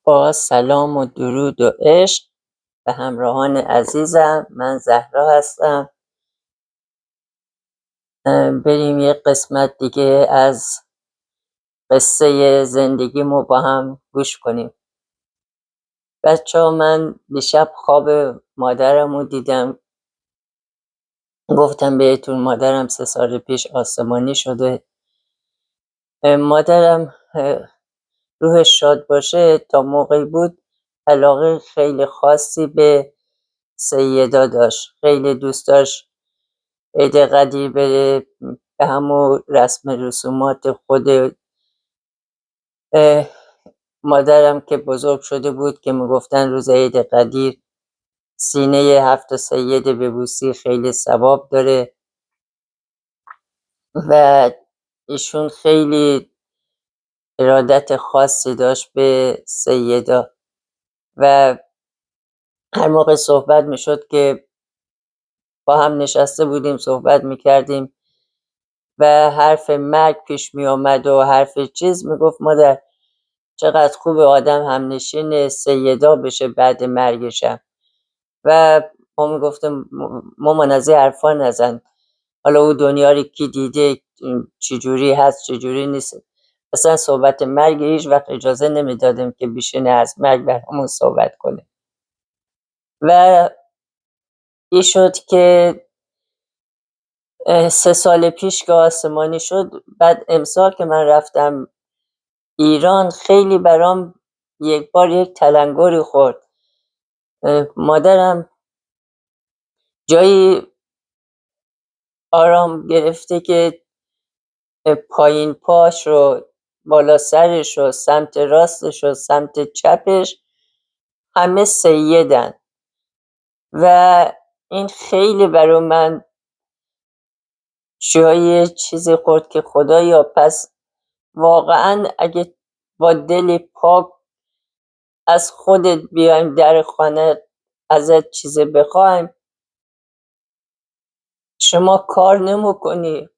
با سلام و درود و عشق به همراهان عزیزم. من زهرا هستم. بریم یه قسمت دیگه از قصه زندگیمو با هم گوش کنیم. بچه‌ها، من دیشب خواب مادرمو دیدم. گفتم بهتون مادرم 3 سال پیش آسمانی شده. مادرم روحش شاد باشه تا موقعی بود علاقه خیلی خاصی به سیدا داشت. خیلی دوست داشت عید قدیر بره، به همون رسم رسومات خود مادرم که بزرگ شده بود که میگفتن روز عید قدیر سینه 7 سید ببوسی خیلی ثواب داره و ایشون خیلی ارادت خاصی داشت به سیدا و هر موقع صحبت میشد که با هم نشسته بودیم صحبت میکردیم و حرف مرگ پیش میآمد و حرف چیز، میگفت مادر چقدر خوب آدم همنشین سیدا بشه بعد مرگشم. و ما میگفتم مامان از این حرفا نزن، حالا او دنیا رو کی دیده، چجوری هست چجوری نیست. اصلا صحبت مرگ هیچ وقت اجازه نمیدادیم که بیشینه از مرگ بر همون صحبت کنه. و این شد که 3 سال پیش که آسمانی شد، بعد امسال که من رفتم ایران خیلی برام یک بار یک تلنگری خورد. مادرم جایی آرام گرفته که پایین پاش رو، بالا سرش رو، سمت راستش رو، سمت چپش همه سیدن و این خیلی برای من جای چیزی خورد که خدایا پس واقعا اگه با دل پاک از خودت بیایم در خانه ازت چیزی بخوایم، شما کار نمیکنی،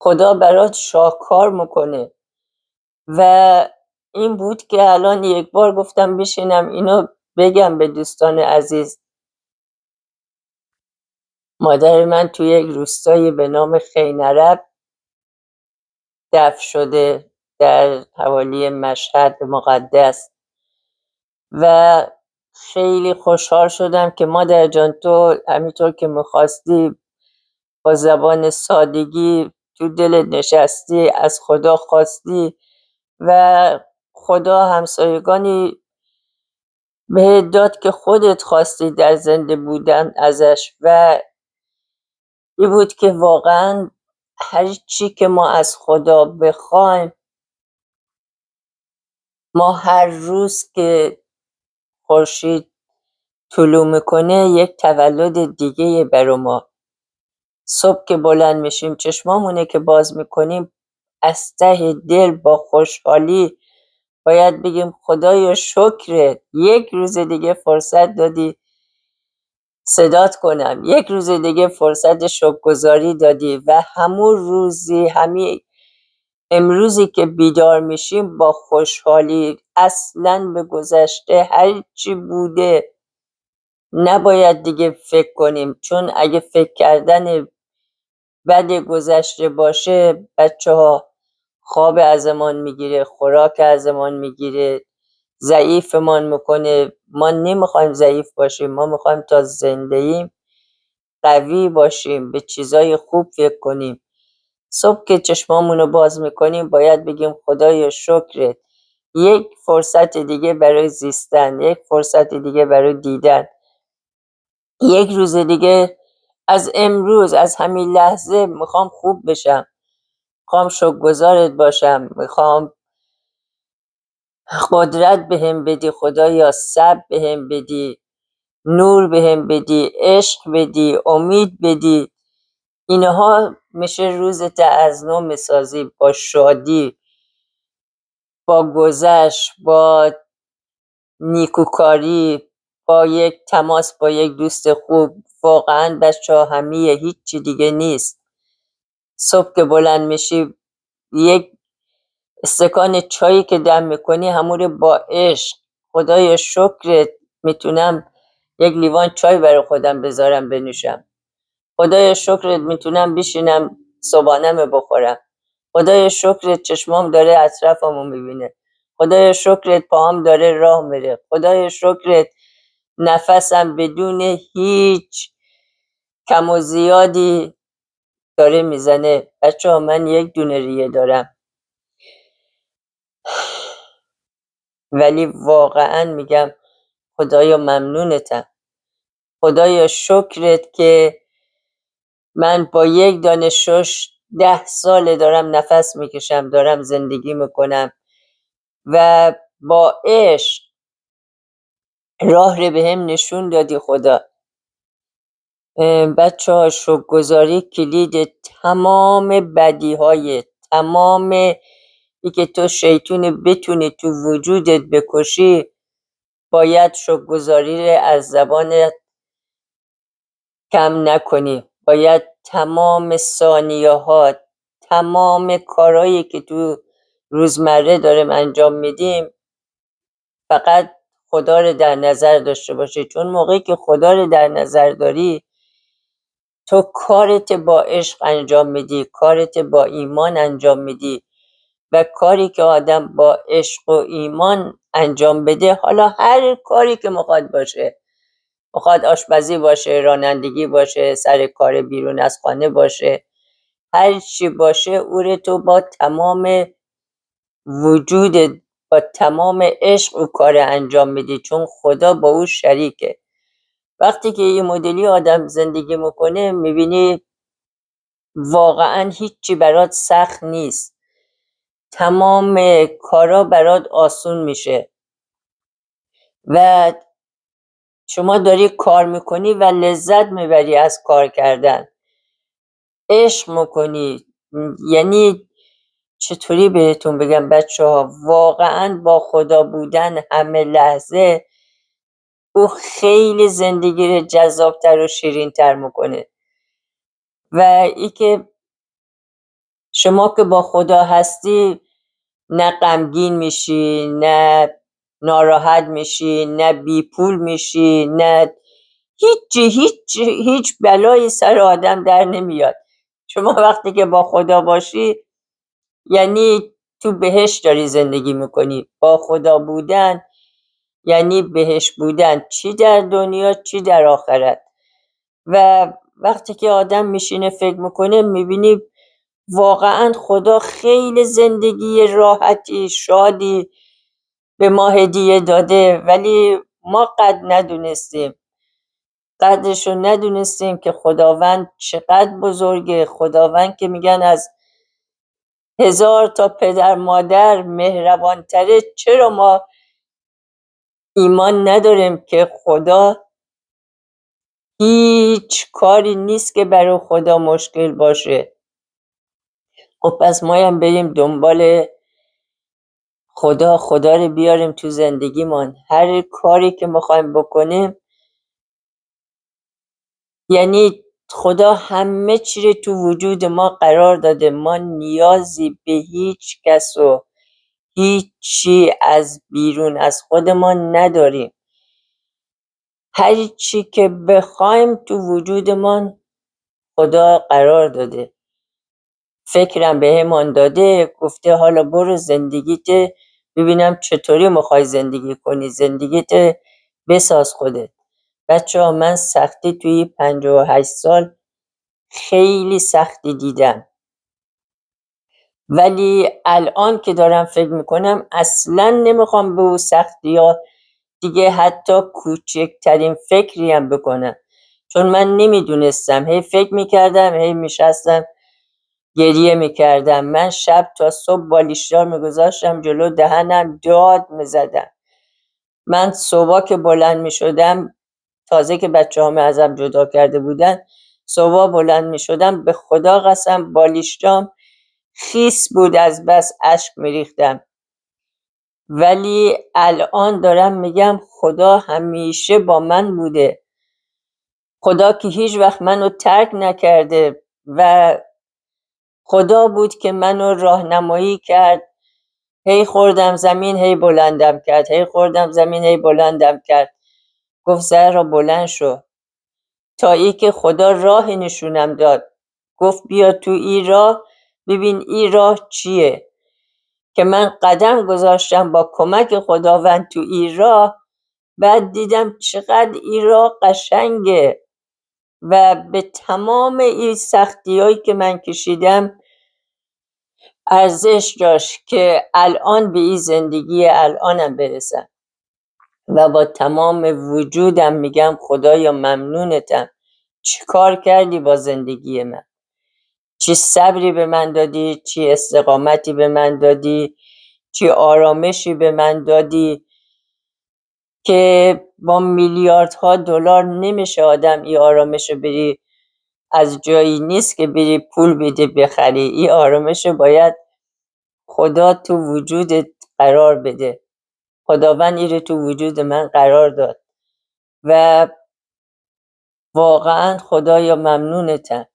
خدا برات شاهکار میکنه. و این بود که الان یک بار گفتم بشینم اینو بگم به دوستان عزیز. مادر من توی یک روستایی به نام خینرب دفن شده در حوالی مشهد مقدس و خیلی خوشحال شدم که مادر جان تو همینطور که میخواستی با زبان سادگی تو دلت نشستی، از خدا خواستی و خدا همسایگانی بهت داد که خودت خواستی در زنده بودن ازش. و این بود که واقعا هر چی که ما از خدا بخوایم، ما هر روز که خورشید طلوع میکنه یک تولد دیگه برای ما. صبح که بلند میشیم چشمامونه که باز میکنیم از ته دل با خوشحالی باید بگیم خدایا شکرت، یک روز دیگه فرصت دادی صدات کنم، یک روز دیگه فرصت شکرگزاری دادی و همون روزی امروزی که بیدار میشیم با خوشحالی اصلاً به گذشته هر چی بوده نباید دیگه فکر کنیم، چون اگه فکر کردن بد گذشته باشه بچه‌ها خواب ازمان میگیره، خوراک ازمان میگیره، ضعیفمان میکنه. ما نمیخوایم ضعیف باشیم، ما میخوایم تا زنده‌ایم قوی باشیم، به چیزای خوب فکر کنیم. صبح که چشمامونو باز میکنیم باید بگیم خدایا شکرت، یک فرصت دیگه برای زیستن، یک فرصت دیگه برای دیدن، یک روز دیگه از امروز، از همین لحظه میخوام خوب بشم، میخوام شکرگزارت باشم، میخوام قدرت بهم بدی خدایا، صبر بهم بدی، نور بهم بدی، عشق بدی، امید بدی. اینها میشه روزت از نو میسازی با شادی، با گذشت، با نیکوکاری، با یک تماس با یک دوست خوب. واقعا بچه‌ها همیه، هیچی دیگه نیست. صبح که بلند میشی یک استکان چایی که دم میکنی همون با عشق. خدایا شکرت میتونم یک لیوان چای برای خودم بذارم بنوشم. خدایا شکرت میتونم بشینم صبحانه بخورم. خدایا شکرت چشمام داره اطرافمو میبینه. خدایا شکرت پاهم داره راه میره. خدایا شکرت نفسم بدون هیچ کم و زیادی داره میزنه. بچه ها من یک دونه ریه دارم، ولی واقعا میگم خدایا ممنونتم. خدایا شکرت که من با یک دانه شش 10 ساله دارم نفس میکشم، دارم زندگی میکنم و با عشق راه رو به هم نشون دادی خدا. بچه ها شکرگزاری کلید تمام بدی های تمام ای که تو شیطون بتونی تو وجودت بکشی، باید شکرگزاری از زبانت کم نکنی. باید تمام ثانیه ها، تمام کارهایی که تو روزمره داریم انجام میدیم، فقط خدا رو در نظر داشته باشی. چون موقعی که خدا رو در نظر داری، تو کارت با عشق انجام میدی، کارت با ایمان انجام میدی و کاری که آدم با عشق و ایمان انجام بده، حالا هر کاری که میخواد باشه، میخواد آشپزی باشه، رانندگی باشه، سر کار بیرون از خانه باشه، هر چی باشه او رو تو با تمام وجودت، با تمام عشق او کار انجام میدی، چون خدا با او شریکه. وقتی که یه مدلی آدم زندگی میکنه میبینی واقعا هیچی برات سخت نیست، تمام کارا برات آسون میشه و شما داری کار میکنی و لذت میبری از کار کردن، عشق میکنی. یعنی چطوری بهتون بگم بچه ها، واقعا با خدا بودن همه لحظه او خیلی زندگی رو جذابتر و شیرینتر میکنه. و ای که شما که با خدا هستی، نه غمگین میشی، نه ناراحت میشی، نه بی پول میشی، نه هیچ بلایی سر آدم در نمیاد. شما وقتی که با خدا باشی یعنی تو بهشت داری زندگی میکنی. با خدا بودن یعنی بهشت بودن، چی در دنیا چی در آخرت. و وقتی که آدم میشینه فکر میکنه میبینی واقعا خدا خیلی زندگی راحتی شادی به ما هدیه داده، ولی ما قدرشو ندونستیم که خداوند چقدر بزرگه. خداوند که میگن از 1000 تا پدر مادر مهربانتره. چرا ما ایمان نداریم که خدا هیچ کاری نیست که برای خدا مشکل باشه؟ خب پس ما هم بریم دنبال خدا رو بیاریم تو زندگیمان. هر کاری که میخوایم بکنیم، یعنی خدا همه چی رو تو وجود ما قرار داده. ما نیازی به هیچ کس و هیچی از بیرون از خودمان نداریم. هر چی که بخوایم تو وجودمان خدا قرار داده. فکرم به همان داده، گفته حالا برو زندگیت ببینم چطوری میخوای زندگی کنی، زندگیت بساز خودت. بچه ها من سختی توی 58 سال خیلی سختی دیدم، ولی الان که دارم فکر میکنم اصلا نمیخوام به اون سختی ها دیگه حتی کوچکترین فکری هم بکنم. چون من نمیدونستم، هی فکر میکردم، هی میشستم گریه میکردم. من شب تا صبح بالیشدار میگذاشتم جلو دهنم، داد میزدم. من صبح که بلند میشدم، تازه که بچه همه ازم جدا کرده بودن، صبح بلند میشدم به خدا قسم بالیشتام خیس بود، از بس اشک میریختم. ولی الان دارم میگم خدا همیشه با من بوده. خدا که هیچ وقت منو ترک نکرده و خدا بود که منو راهنمایی کرد هی خوردم زمین، هی بلندم کرد، هی خوردم زمین، هی بلندم کرد. گفت زهرا بلند شو. تا ای که خدا راهی نشونم داد. گفت بیا تو این راه، ببین این راه چیه. که من قدم گذاشتم با کمک خداوند تو این راه. بعد دیدم چقدر این راه قشنگه و به تمام این سختی‌هایی که من کشیدم ارزش داشت که الان به این زندگی الانم برسم. و با تمام وجودم میگم خدایا ممنونتم، چی کار کردی با زندگی من، چی صبری به من دادی، چی استقامتی به من دادی، چی آرامشی به من دادی که با میلیاردها دلار نمیشه آدم این آرامش رو بری، از جایی نیست که بری پول بده بخری. این آرامش رو باید خدا تو وجودت قرار بده. خداوند این رو تو وجود من قرار داد و واقعا خدایا ممنونتم،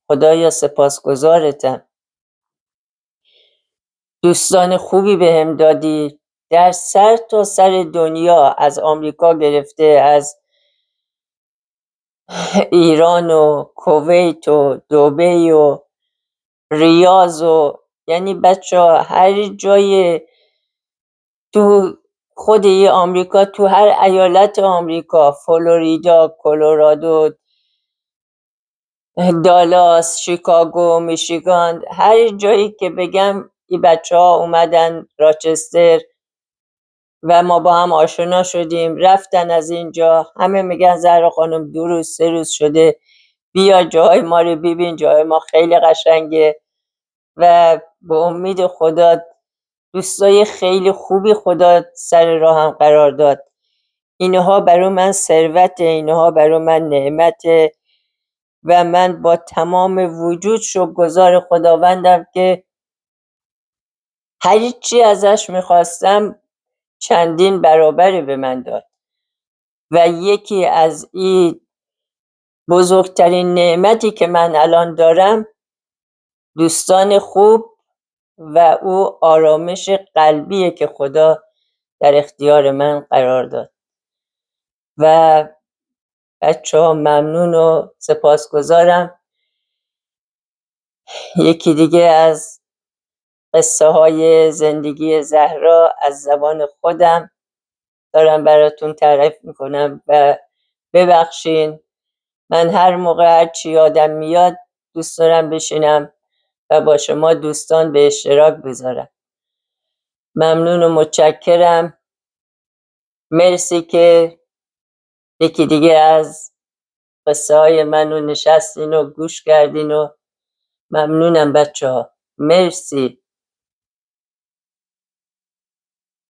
خدایا سپاسگزارتم. دوستان خوبی بهم دادی در سر تا سر دنیا، از آمریکا گرفته، از ایران و کویت و دبی و ریاض و یعنی بچه ها هر جای تو خود یه آمریکا، تو هر ایالت آمریکا، فلوریدا، کلرادو، دالاس، شیکاگو، میشیگان، هر جایی که بگم این بچه ها اومدن راچستر و ما با هم آشنا شدیم، رفتن از اینجا. همه میگن زهرا خانم 2 روز 3 روز شده بیا جای ما رو ببین، جای ما خیلی قشنگه. و به امید خدا دوستای خیلی خوبی خدا سر راهم قرار داد. اینها برای من ثروت، اینها برای من نعمت و من با تمام وجود شکرگزار خداوندم که هر چی ازش میخواستم چندین برابر به من داد. و یکی از این بزرگترین نعمتی که من الان دارم دوستان خوب و او آرامش قلبیه که خدا در اختیار من قرار داد. و بچه ها ممنون و سپاسگزارم. یکی دیگه از قصه های زندگی زهرا از زبان خودم دارم براتون تعریف میکنم و ببخشین من هر موقع هر چی یادم میاد دوست دارم بشینم و با شما دوستان به اشتراک بذارم. ممنون و متشکرم. مرسی که یکی دیگه از قصه های منو نشستین و گوش کردین و ممنونم بچه ها. مرسی.